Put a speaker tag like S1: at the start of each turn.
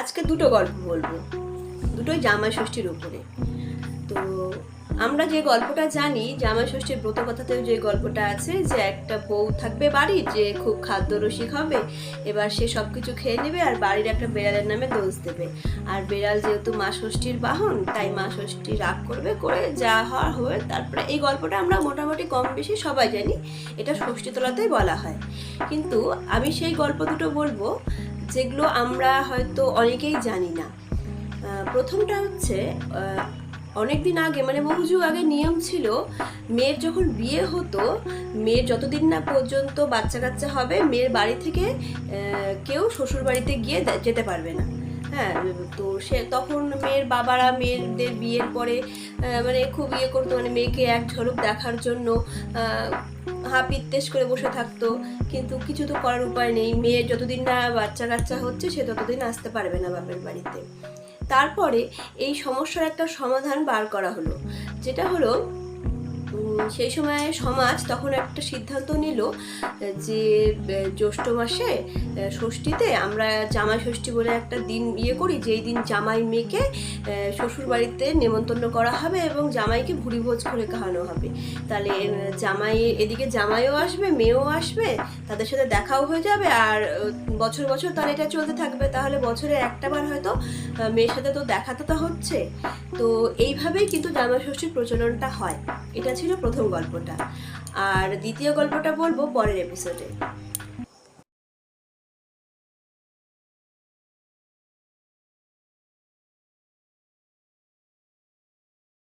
S1: আজকে দুটো গল্প বলবো, দুটোই জামাই ষষ্ঠীর উপরে। তো আমরা যে গল্পটা জানি, জামাই ষষ্ঠীর ব্রত কথাতেও যে গল্পটা আছে যে একটা বউ থাকবে বাড়ির, যে খুব খাদ্যরসিক হবে, এবার সে সব কিছু খেয়ে নেবে আর বাড়ির একটা বেড়ালের নামে দোষ দেবে। আর বেড়াল যেহেতু মা ষষ্ঠীর বাহন, তাই মা ষষ্ঠী রাগ করবে, করে যা হওয়ার হবে। তারপরে এই গল্পটা আমরা মোটামুটি কম বেশি সবাই জানি, এটা ষষ্ঠীতলাতেই বলা হয়। কিন্তু আমি সেই গল্প দুটো বলবো যেগুলো আমরা হয়তো অনেকেই জানি না। প্রথমটা হচ্ছে, অনেক দিন আগে, মানে বহু যুগ আগে নিয়ম ছিল, মেয়ের যখন বিয়ে হতো, মেয়ের যতদিন না পর্যন্ত বাচ্চা কাচ্চা হবে, মেয়ের বাড়ি থেকে কেউ শ্বশুর বাড়িতে গিয়ে যেতে পারবে না। হ্যাঁ, তো সে তখন মেয়ের বাবারা মেয়েদের বিয়ের পরে মানে খুব ইয়ে করতো, মানে মেয়েকে এক ঝলক দেখার জন্য হাপিত্তেশ করে বসে থাকতো। কিন্তু কিছু তো করার উপায় নেই, মেয়ের যতদিন না বাচ্চা কাচ্চা হচ্ছে সে ততদিন আসতে পারবে না বাপের বাড়িতে। তারপরে এই সমস্যার একটা সমাধান বার করা হলো, যেটা হলো সেই সময় সমাজ তখন একটা সিদ্ধান্ত নিল যে জ্যৈষ্ঠ মাসে ষষ্ঠীতে আমরা জামাই ষষ্ঠী বলে একটা দিন ইয়ে করি, যেই দিন জামাই মেয়েকে শ্বশুর বাড়িতে নেমন্তন্ন করা হবে এবং জামাইকে ভুরি ভোজ করে খাওয়ানো হবে। তাহলে জামাই এদিকে জামাইও আসবে, মেয়েও আসবে, তাদের সাথে দেখাও হয়ে যাবে, আর বছর বছর তার এটা চলতে থাকবে। তাহলে বছরে একটা বার হয়তো মেয়ের সাথে তো দেখাতে তো হচ্ছে। তো এইভাবেই কিন্তু জামাই ষষ্ঠীর প্রচলনটা হয়। এটা ছিল প্রথম গল্পটা, আর দ্বিতীয় গল্পটা বলবো পরের এপিসোডে।